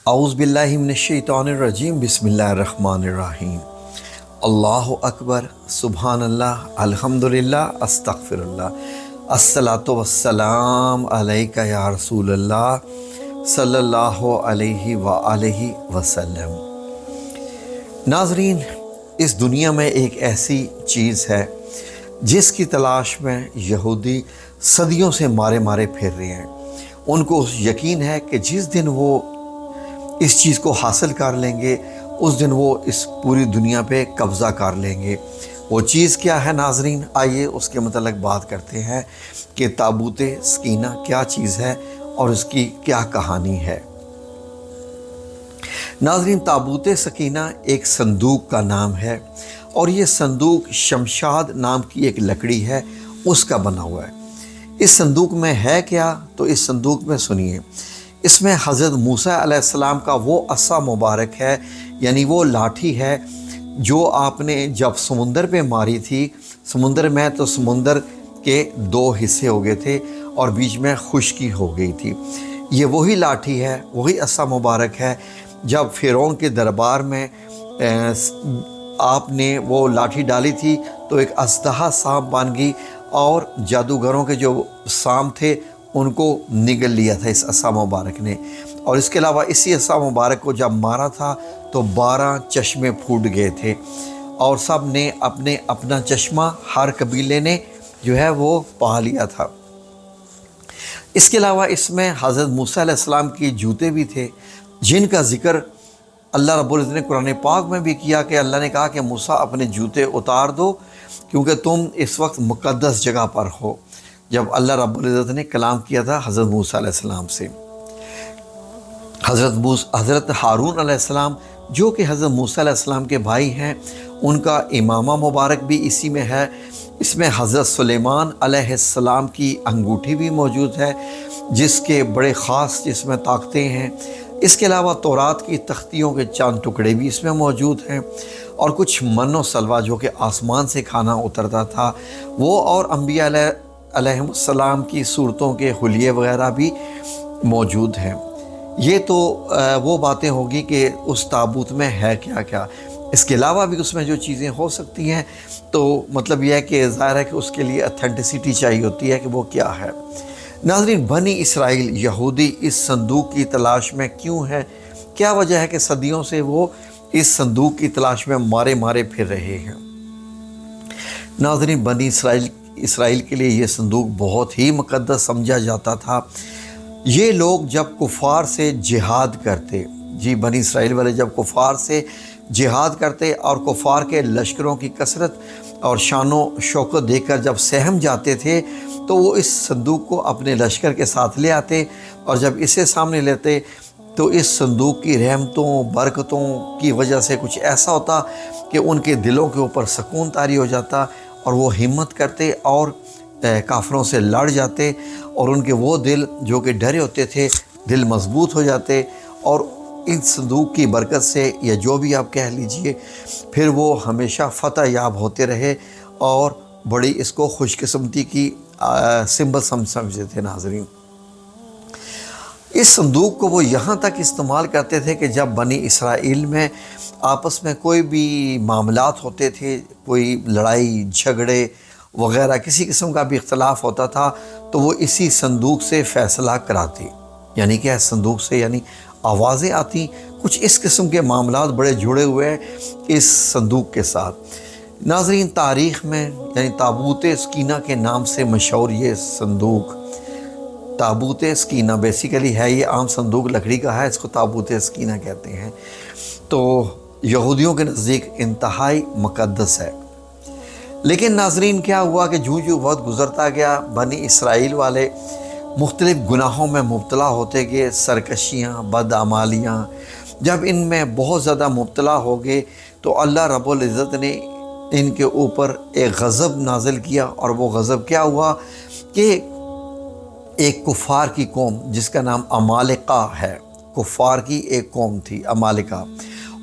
اعوذ باللہ من الشیطان الرجیم بسم اللہ الرحمن الرحیم۔ اللہ اکبر، سبحان اللہ، الحمدللہ، استغفر اللہ، الصلاۃ والسلام علیک یا رسول اللہ صلی اللہ علیہ وآلہ وسلم۔ ناظرین، اس دنیا میں ایک ایسی چیز ہے جس کی تلاش میں یہودی صدیوں سے مارے پھر رہے ہیں۔ ان کو یقین ہے کہ جس دن وہ اس چیز کو حاصل کر لیں گے اس دن وہ اس پوری دنیا پہ قبضہ کر لیں گے۔ وہ چیز کیا ہے ناظرین؟ آئیے اس کے متعلق بات کرتے ہیں کہ تابوت سکینہ کیا چیز ہے اور اس کی کیا کہانی ہے۔ ناظرین، تابوت سکینہ ایک صندوق کا نام ہے اور یہ صندوق شمشاد نام کی ایک لکڑی ہے، اس کا بنا ہوا ہے۔ اس صندوق میں ہے کیا؟ تو اس صندوق میں سنیے، اس میں حضرت موسیٰ علیہ السلام کا وہ عصا مبارک ہے، یعنی وہ لاٹھی ہے جو آپ نے جب سمندر پہ ماری تھی۔ سمندر میں تو سمندر کے دو حصے ہو گئے تھے اور بیچ میں خشکی ہو گئی تھی۔ یہ وہی لاٹھی ہے، وہی عصا مبارک ہے۔ جب فرعون کے دربار میں آپ نے وہ لاٹھی ڈالی تھی تو ایک اژدہا سانپ بن گئی اور جادوگروں کے جو سانپ تھے ان کو نگل لیا تھا اس عصا مبارک نے۔ اور اس کے علاوہ اسی عصا مبارک کو جب مارا تھا تو 12 چشمے پھوٹ گئے تھے اور سب نے اپنا چشمہ، ہر قبیلے نے جو ہے وہ پا لیا تھا۔ اس کے علاوہ اس میں حضرت موسیٰ علیہ السلام کی جوتے بھی تھے جن کا ذکر اللہ رب العزت نے قرآن پاک میں بھی کیا کہ اللہ نے کہا کہ موسیٰ اپنے جوتے اتار دو کیونکہ تم اس وقت مقدس جگہ پر ہو، جب اللہ رب العزت نے کلام کیا تھا حضرت موسیٰ علیہ السلام سے۔ حضرت ہارون علیہ السلام جو کہ حضرت موسیٰ علیہ السلام کے بھائی ہیں، ان کا امامہ مبارک بھی اسی میں ہے۔ اس میں حضرت سلیمان علیہ السلام کی انگوٹھی بھی موجود ہے جس کے بڑے خاص جس میں طاقتیں ہیں۔ اس کے علاوہ تورات کی تختیوں کے چند ٹکڑے بھی اس میں موجود ہیں اور کچھ من و سلوہ جو کہ آسمان سے کھانا اترتا تھا وہ، اور انبیاء علیہ السلام کی صورتوں کے حلیے وغیرہ بھی موجود ہیں۔ یہ تو وہ باتیں ہوگی کہ اس تابوت میں ہے کیا کیا۔ اس کے علاوہ بھی اس میں جو چیزیں ہو سکتی ہیں تو مطلب یہ ہے کہ ظاہر ہے کہ اس کے لیے اتھینٹسٹی چاہیے ہوتی ہے کہ وہ کیا ہے۔ ناظرین، بنی اسرائیل یہودی اس صندوق کی تلاش میں کیوں ہے؟ کیا وجہ ہے کہ صدیوں سے وہ اس صندوق کی تلاش میں مارے پھر رہے ہیں؟ ناظرین، بنی اسرائیل کے لیے یہ صندوق بہت ہی مقدس سمجھا جاتا تھا۔ یہ لوگ جب کفار سے جہاد کرتے، بنی اسرائیل والے جب کفار سے جہاد کرتے اور کفار کے لشکروں کی کثرت اور شان و شوکت دیکھ کر جب سہم جاتے تھے تو وہ اس صندوق کو اپنے لشکر کے ساتھ لے آتے اور جب اسے سامنے لیتے تو اس صندوق کی رحمتوں برکتوں کی وجہ سے کچھ ایسا ہوتا کہ ان کے دلوں کے اوپر سکون طاری ہو جاتا اور وہ ہمت کرتے اور کافروں سے لڑ جاتے اور ان کے وہ دل جو کہ ڈرے ہوتے تھے دل مضبوط ہو جاتے اور اس صندوق کی برکت سے یا جو بھی آپ کہہ لیجئے پھر وہ ہمیشہ فتح یاب ہوتے رہے اور بڑی اس کو خوش قسمتی کی سمبل سمجھتے تھے۔ ناظرین، اس صندوق کو وہ یہاں تک استعمال کرتے تھے کہ جب بنی اسرائیل میں آپس میں کوئی بھی معاملات ہوتے تھے، کوئی لڑائی جھگڑے وغیرہ کسی قسم کا بھی اختلاف ہوتا تھا تو وہ اسی صندوق سے فیصلہ کراتے۔ یعنی کہ اس صندوق سے یعنی آوازیں آتی، کچھ اس قسم کے معاملات بڑے جڑے ہوئے ہیں اس صندوق کے ساتھ۔ ناظرین، تاریخ میں یعنی تابوت سکینہ کے نام سے مشہور یہ صندوق، تابوت سکینہ بیسیکلی ہے، یہ عام صندوق لکڑی کا ہے، اس کو تابوت سکینہ کہتے ہیں، تو یہودیوں کے نزدیک انتہائی مقدس ہے۔ لیکن ناظرین، کیا ہوا کہ جو وقت گزرتا گیا بنی اسرائیل والے مختلف گناہوں میں مبتلا ہوتے گئے، سرکشیاں، بدعمالیاں جب ان میں بہت زیادہ مبتلا ہو گئے تو اللہ رب العزت نے ان کے اوپر ایک غضب نازل کیا، اور وہ غضب کیا ہوا کہ ایک کفار کی قوم جس کا نام عمالقہ ہے، کفار کی ایک قوم تھی عمالقہ،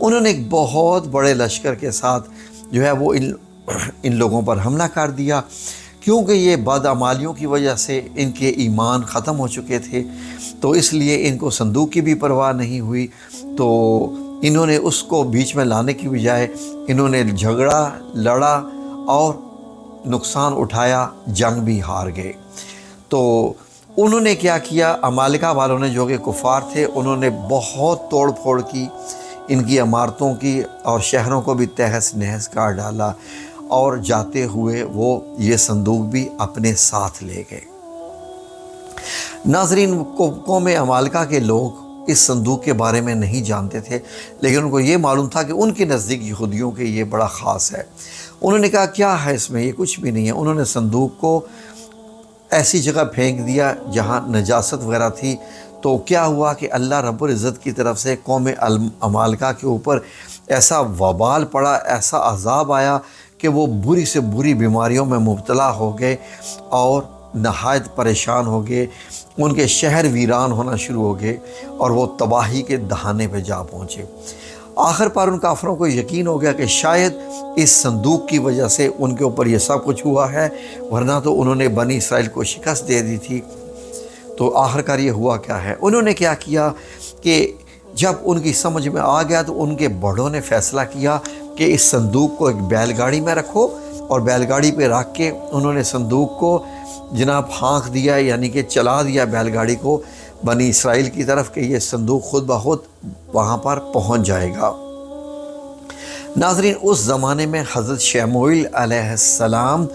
انہوں نے ایک بہت بڑے لشکر کے ساتھ جو ہے وہ ان لوگوں پر حملہ کر دیا کیونکہ یہ بدعمالیوں کی وجہ سے ان کے ایمان ختم ہو چکے تھے، تو اس لیے ان کو صندوق کی بھی پرواہ نہیں ہوئی، تو انہوں نے اس کو بیچ میں لانے کی بجائے انہوں نے جھگڑا لڑا اور نقصان اٹھایا، جنگ بھی ہار گئے۔ تو انہوں نے کیا کیا، عمالقہ والوں نے جو کہ کفار تھے، انہوں نے بہت توڑ پھوڑ کی، ان کی عمارتوں کی اور شہروں کو بھی تہس نہس کر ڈالا، اور جاتے ہوئے وہ یہ صندوق بھی اپنے ساتھ لے گئے۔ ناظرین، قوم عمالقہ کے لوگ اس صندوق کے بارے میں نہیں جانتے تھے، لیکن ان کو یہ معلوم تھا کہ ان کے نزدیک یہودیوں کے یہ بڑا خاص ہے۔ انہوں نے کہا کیا ہے اس میں، یہ کچھ بھی نہیں ہے۔ انہوں نے صندوق کو ایسی جگہ پھینک دیا جہاں نجاست وغیرہ تھی، تو کیا ہوا کہ اللہ رب العزت کی طرف سے قوم عمالقہ کے اوپر ایسا وبال پڑا، ایسا عذاب آیا کہ وہ بری سے بری بیماریوں میں مبتلا ہو گئے اور نہایت پریشان ہو گئے۔ ان کے شہر ویران ہونا شروع ہو گئے اور وہ تباہی کے دہانے پہ جا پہنچے۔ آخر پر ان کافروں کو یقین ہو گیا کہ شاید اس صندوق کی وجہ سے ان کے اوپر یہ سب کچھ ہوا ہے، ورنہ تو انہوں نے بنی اسرائیل کو شکست دے دی تھی۔ تو آخر کار یہ ہوا کیا ہے، انہوں نے کیا کیا کہ جب ان کی سمجھ میں آ گیا تو ان کے بڑوں نے فیصلہ کیا کہ اس صندوق کو ایک بیل گاڑی میں رکھو، اور بیل گاڑی پہ رکھ کے انہوں نے صندوق کو جناب ہانک دیا، یعنی کہ چلا دیا بیل گاڑی کو بنی اسرائیل کی طرف کہ یہ صندوق خود بخود وہاں پر پہنچ جائے گا۔ ناظرین، اس زمانے میں حضرت شموئیل علیہ السلام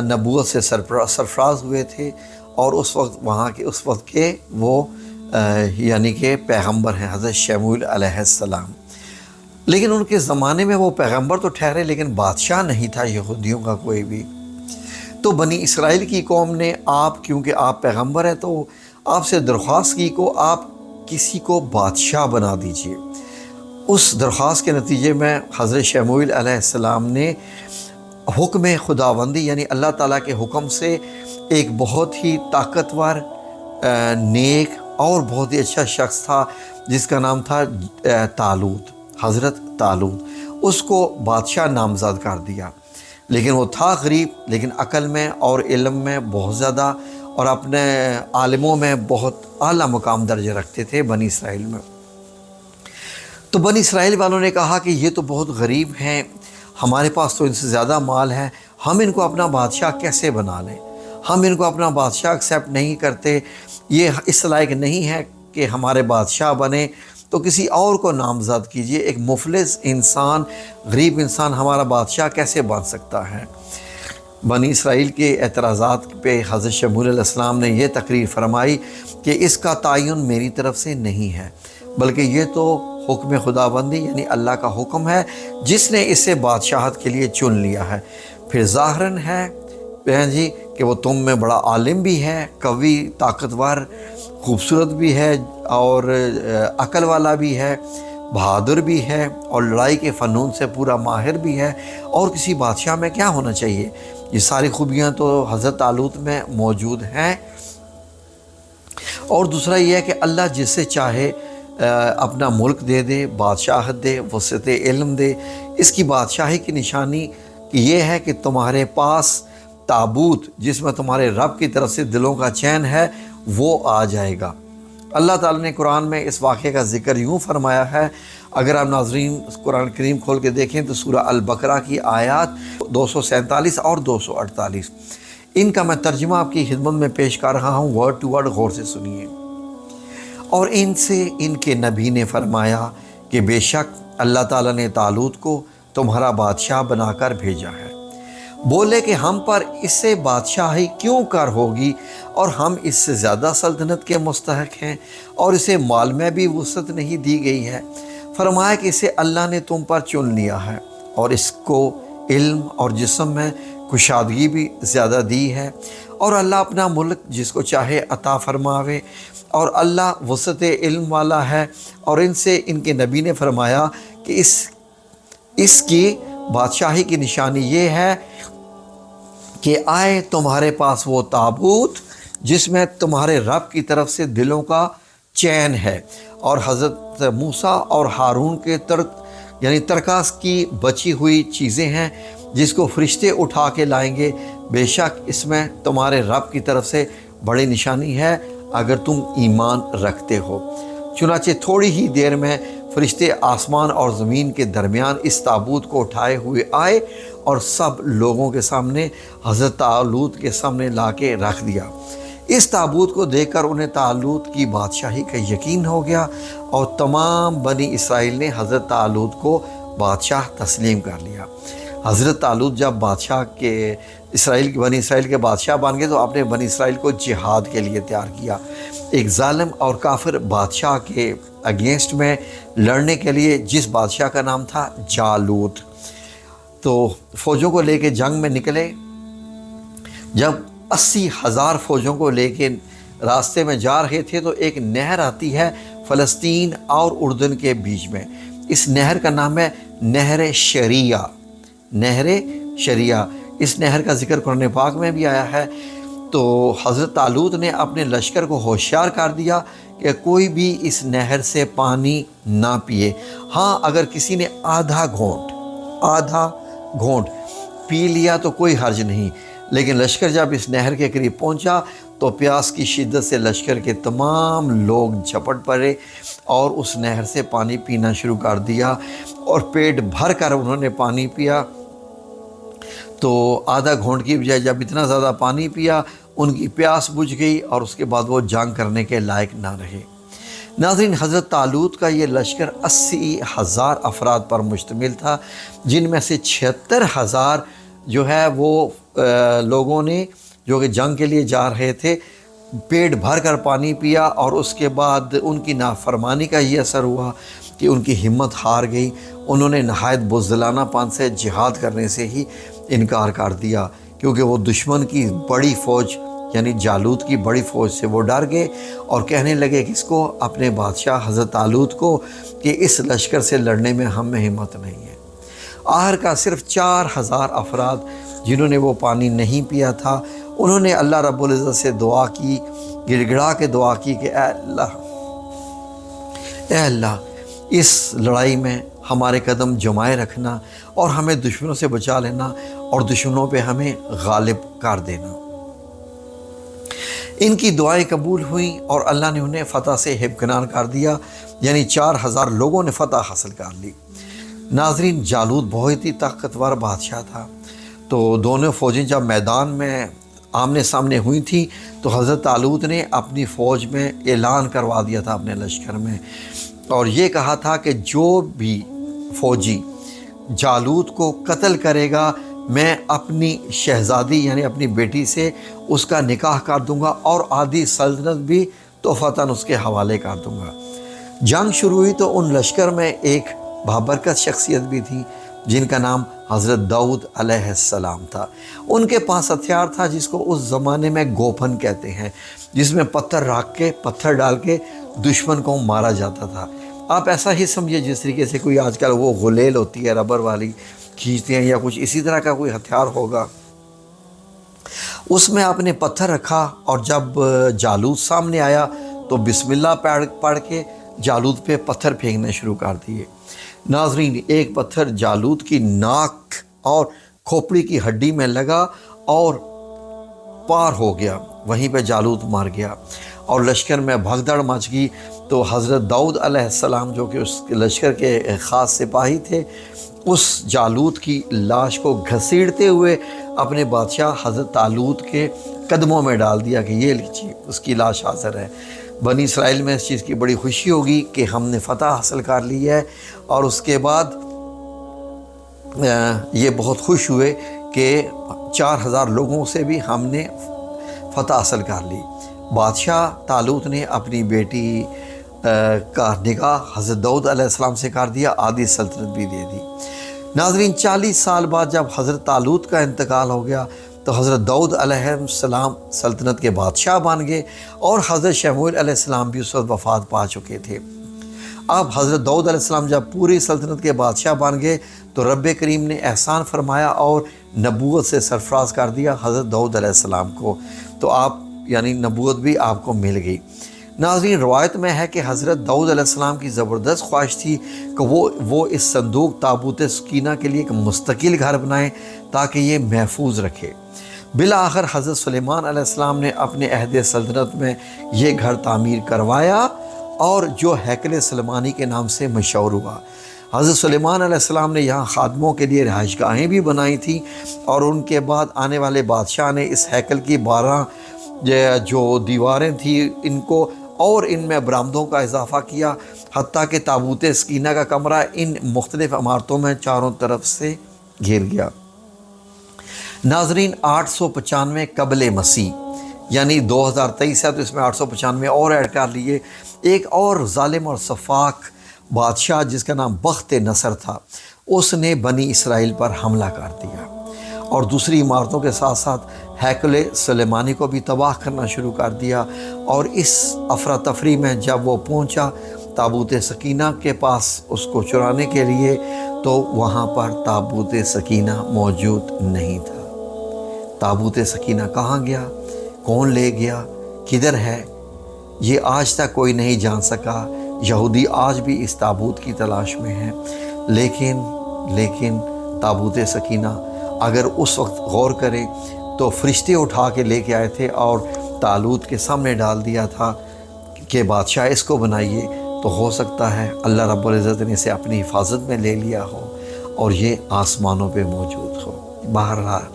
نبوت سے سرفراز ہوئے تھے، اور اس وقت کے وہ یعنی کہ پیغمبر ہیں حضرت شموئیل علیہ السلام۔ لیکن ان کے زمانے میں وہ پیغمبر تو ٹھہرے، لیکن بادشاہ نہیں تھا یہودیوں کا کوئی بھی۔ تو بنی اسرائیل کی قوم نے کیونکہ آپ پیغمبر ہیں تو آپ سے درخواست کی کو آپ کسی کو بادشاہ بنا دیجئے۔ اس درخواست کے نتیجے میں حضرت شموئیل علیہ السلام نے حکم خداوندی یعنی اللہ تعالیٰ کے حکم سے ایک بہت ہی طاقتور، نیک اور بہت ہی اچھا شخص تھا جس کا نام تھا طالوت، حضرت طالوت، اس کو بادشاہ نامزد کر دیا۔ لیکن وہ تھا غریب، لیکن عقل میں اور علم میں بہت زیادہ اور اپنے عالموں میں بہت اعلیٰ مقام درجہ رکھتے تھے بنی اسرائیل میں۔ تو بنی اسرائیل والوں نے کہا کہ یہ تو بہت غریب ہیں، ہمارے پاس تو ان سے زیادہ مال ہے، ہم ان کو اپنا بادشاہ کیسے بنا لیں، ہم ان کو اپنا بادشاہ ایکسیپٹ نہیں کرتے، یہ اس لائق نہیں ہے کہ ہمارے بادشاہ بنے، تو کسی اور کو نامزد کیجئے، ایک مفلس انسان، غریب انسان ہمارا بادشاہ کیسے بن سکتا ہے۔ بنی اسرائیل کے اعتراضات پہ حضرت شموئیل علیہ السلام نے یہ تقریر فرمائی کہ اس کا تعین میری طرف سے نہیں ہے، بلکہ یہ تو حکم خداوندی یعنی اللہ کا حکم ہے جس نے اسے بادشاہت کے لیے چن لیا ہے۔ پھر ظاہراً ہے جی کہ وہ تم میں بڑا عالم بھی ہے، قوی، طاقتور، خوبصورت بھی ہے، اور عقل والا بھی ہے، بہادر بھی ہے، اور لڑائی کے فنون سے پورا ماہر بھی ہے، اور کسی بادشاہ میں کیا ہونا چاہیے، یہ ساری خوبیاں تو حضرت طالوت میں موجود ہیں۔ اور دوسرا یہ ہے کہ اللہ جس سے چاہے اپنا ملک دے دے، بادشاہت دے، وسعت علم دے۔ اس کی بادشاہی کی نشانی یہ ہے کہ تمہارے پاس تابوت جس میں تمہارے رب کی طرف سے دلوں کا چین ہے وہ آ جائے گا۔ اللہ تعالیٰ نے قرآن میں اس واقعے کا ذکر یوں فرمایا ہے، اگر آپ ناظرین قرآن کریم کھول کے دیکھیں تو سورہ البقرہ کی آیات 247 اور 248، ان کا میں ترجمہ آپ کی خدمت میں پیش کر رہا ہوں، ورڈ ٹو ورڈ غور سے سنیے۔ اور ان سے ان کے نبی نے فرمایا کہ بے شک اللہ تعالیٰ نے طالوت کو تمہارا بادشاہ بنا کر بھیجا ہے۔ بولے کہ ہم پر اس سے بادشاہی کیوں کر ہوگی، اور ہم اس سے زیادہ سلطنت کے مستحق ہیں، اور اسے مال میں بھی وسعت نہیں دی گئی ہے۔ فرمایا کہ اسے اللہ نے تم پر چن لیا ہے، اور اس کو علم اور جسم میں کشادگی بھی زیادہ دی ہے، اور اللہ اپنا ملک جس کو چاہے عطا فرماوے، اور اللہ وسعت علم والا ہے۔ اور ان سے ان کے نبی نے فرمایا کہ اس کی بادشاہی کی نشانی یہ ہے کہ آئے تمہارے پاس وہ تابوت جس میں تمہارے رب کی طرف سے دلوں کا چین ہے، اور حضرت موسیٰ اور ہارون کے ترکاس کی بچی ہوئی چیزیں ہیں جس کو فرشتے اٹھا کے لائیں گے، بے شک اس میں تمہارے رب کی طرف سے بڑی نشانی ہے اگر تم ایمان رکھتے ہو۔ چنانچہ تھوڑی ہی دیر میں فرشتے آسمان اور زمین کے درمیان اس تابوت کو اٹھائے ہوئے آئے اور سب لوگوں کے سامنے حضرت طالوت کے سامنے لا کے رکھ دیا۔ اس تابوت کو دیکھ کر انہیں طالوت کی بادشاہی کا یقین ہو گیا اور تمام بنی اسرائیل نے حضرت طالوت کو بادشاہ تسلیم کر لیا۔ حضرت طالوت جب بادشاہ کے بنی اسرائیل کے بادشاہ بن گئے تو آپ نے بنی اسرائیل کو جہاد کے لیے تیار کیا، ایک ظالم اور کافر بادشاہ کے اگینسٹ میں لڑنے کے لیے، جس بادشاہ کا نام تھا جالوت۔ تو فوجوں کو لے کے جنگ میں نکلے۔ جب 80,000 فوجوں کو لے کے راستے میں جا رہے تھے تو ایک نہر آتی ہے فلسطین اور اردن کے بیچ میں۔ اس نہر کا نام ہے نہر شریعہ، نہر شریعہ۔ اس نہر کا ذکر قرآن پاک میں بھی آیا ہے۔ تو حضرت طالوت نے اپنے لشکر کو ہوشیار کر دیا کہ کوئی بھی اس نہر سے پانی نہ پیے، ہاں اگر کسی نے آدھا گھونٹ پی لیا تو کوئی حرج نہیں، لیکن لشکر جب اس نہر کے قریب پہنچا تو پیاس کی شدت سے لشکر کے تمام لوگ جھپٹ پڑے اور اس نہر سے پانی پینا شروع کر دیا، اور پیٹ بھر کر انہوں نے پانی پیا۔ تو آدھا گھونٹ کی بجائے جب اتنا زیادہ پانی پیا، ان کی پیاس بجھ گئی اور اس کے بعد وہ جنگ کرنے کے لائق نہ رہے۔ ناظرین، حضرت طالوت کا یہ لشکر 80,000 افراد پر مشتمل تھا، جن میں سے 76,000 جو ہے وہ لوگوں نے جو کہ جنگ کے لیے جا رہے تھے پیٹ بھر کر پانی پیا، اور اس کے بعد ان کی نافرمانی کا یہ اثر ہوا کہ ان کی ہمت ہار گئی۔ انہوں نے نہایت بزدلانہ پن سے جہاد کرنے سے ہی انکار کر دیا، کیونکہ وہ دشمن کی بڑی فوج یعنی جالوت کی بڑی فوج سے وہ ڈر گئے اور کہنے لگے کہ اس کو اپنے بادشاہ حضرت طالوت کو کہ اس لشکر سے لڑنے میں ہم میں ہمت نہیں ہے۔ آخر کا صرف 4,000 افراد جنہوں نے وہ پانی نہیں پیا تھا، انہوں نے اللہ رب العزت سے دعا کی، گڑ گڑا کے دعا کی کہ اے اللہ اس لڑائی میں ہمارے قدم جمائے رکھنا اور ہمیں دشمنوں سے بچا لینا اور دشمنوں پہ ہمیں غالب کر دینا۔ ان کی دعائیں قبول ہوئیں اور اللہ نے انہیں فتح سے ہمکنار کر دیا، یعنی 4,000 لوگوں نے فتح حاصل کر لی۔ ناظرین، جالوت بہت ہی طاقتور بادشاہ تھا، تو دونوں فوجیں جب میدان میں آمنے سامنے ہوئی تھیں تو حضرت طالوت نے اپنی فوج میں اعلان کروا دیا تھا اپنے لشکر میں، اور یہ کہا تھا کہ جو بھی فوجی جالوت کو قتل کرے گا میں اپنی شہزادی یعنی اپنی بیٹی سے اس کا نکاح کر دوں گا اور آدھی سلطنت بھی تحفتاً اس کے حوالے کر دوں گا۔ جنگ شروع ہوئی تو ان لشکر میں ایک بابرکت شخصیت بھی تھی جن کا نام حضرت داؤد علیہ السلام تھا۔ ان کے پاس ہتھیار تھا جس کو اس زمانے میں گوپن کہتے ہیں، جس میں پتھر ڈال کے دشمن کو مارا جاتا تھا۔ آپ ایسا ہی سمجھیے جس طریقے سے کوئی آج کل وہ غلیل ہوتی ہے ربر والی کھینچتے ہیں، یا کچھ اسی طرح کا کوئی ہتھیار ہوگا۔ اس میں آپ نے پتھر رکھا اور جب جالوت سامنے آیا تو بسم اللہ پڑھ کے جالوت پہ پتھر پھینکنے شروع کر دیے۔ ناظرین، ایک پتھر جالوت کی ناک اور کھوپڑی کی ہڈی میں لگا اور پار ہو گیا، وہیں پہ جالوت مار گیا اور لشکر میں بھگدڑ مچ گئی۔ تو حضرت داؤد علیہ السلام جو کہ اس لشکر کے خاص سپاہی تھے، اس جالوت کی لاش کو گھسیڑتے ہوئے اپنے بادشاہ حضرت طالوت کے قدموں میں ڈال دیا کہ یہ لیجیے اس کی لاش حاضر ہے۔ بنی اسرائیل میں اس چیز کی بڑی خوشی ہوگی کہ ہم نے فتح حاصل کر لی ہے، اور اس کے بعد یہ بہت خوش ہوئے کہ 4,000 لوگوں سے بھی ہم نے فتح حاصل کر لی۔ بادشاہ طالوت نے اپنی بیٹی کا نکاح حضرت داؤد علیہ السلام سے کر دیا، آدھی سلطنت بھی دے دی۔ ناظرین، 40 سال بعد جب حضرت طالوت کا انتقال ہو گیا تو حضرت داؤد علیہ السلام سلطنت کے بادشاہ بن گئے، اور حضرت شموئیل علیہ السلام بھی اس وقت وفات پا چکے تھے۔ اب حضرت داؤد علیہ السلام جب پوری سلطنت کے بادشاہ بن گئے تو رب کریم نے احسان فرمایا اور نبوت سے سرفراز کر دیا حضرت داؤد علیہ السلام کو، تو آپ یعنی نبوت بھی آپ کو مل گئی۔ ناظرین روایت میں ہے کہ حضرت داؤد علیہ السلام کی زبردست خواہش تھی کہ وہ اس صندوق تابوت سکینہ کے لیے ایک مستقل گھر بنائیں تاکہ یہ محفوظ رکھے۔ بالآخر حضرت سلیمان علیہ السلام نے اپنے عہد سلطنت میں یہ گھر تعمیر کروایا اور جو ہیکل سلیمانی کے نام سے مشہور ہوا۔ حضرت سلیمان علیہ السلام نے یہاں خادموں کے لیے رہائش گاہیں بھی بنائی تھیں، اور ان کے بعد آنے والے بادشاہ نے اس ہیکل کی 12 جو دیواریں تھیں ان کو اور ان میں برآمدوں کا اضافہ کیا، حتیٰ کہ تابوت سکینہ کا کمرہ ان مختلف عمارتوں میں چاروں طرف سے گھیر گیا۔ ناظرین 895 قبل مسیح یعنی 2023 ہے تو اس میں 895 اور ایڈ کر لیے، ایک اور ظالم اور سفاک بادشاہ جس کا نام بخت نصر تھا، اس نے بنی اسرائیل پر حملہ کر دیا اور دوسری عمارتوں کے ساتھ ساتھ ہیکل سلیمانی کو بھی تباہ کرنا شروع کر دیا۔ اور اس افراتفری میں جب وہ پہنچا تابوت سکینہ کے پاس اس کو چرانے کے لیے، تو وہاں پر تابوت سکینہ موجود نہیں تھا۔ تابوت سکینہ کہاں گیا، کون لے گیا، کدھر ہے، یہ آج تک کوئی نہیں جان سکا۔ یہودی آج بھی اس تابوت کی تلاش میں ہیں، لیکن تابوت سکینہ اگر اس وقت غور کریں تو فرشتے اٹھا کے لے کے آئے تھے اور طالوت کے سامنے ڈال دیا تھا کہ بادشاہ اس کو بنائیے، تو ہو سکتا ہے اللہ رب العزت نے اسے اپنی حفاظت میں لے لیا ہو اور یہ آسمانوں پہ موجود ہو۔ بہرحال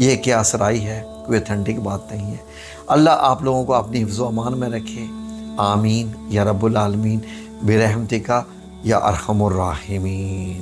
یہ کیا اسرائی ہے، کوئی اتھینٹک بات نہیں ہے۔ اللہ آپ لوگوں کو اپنی حفظ و امان میں رکھے، آمین یا رب العالمین برحمتک یا ارحم الراحمین۔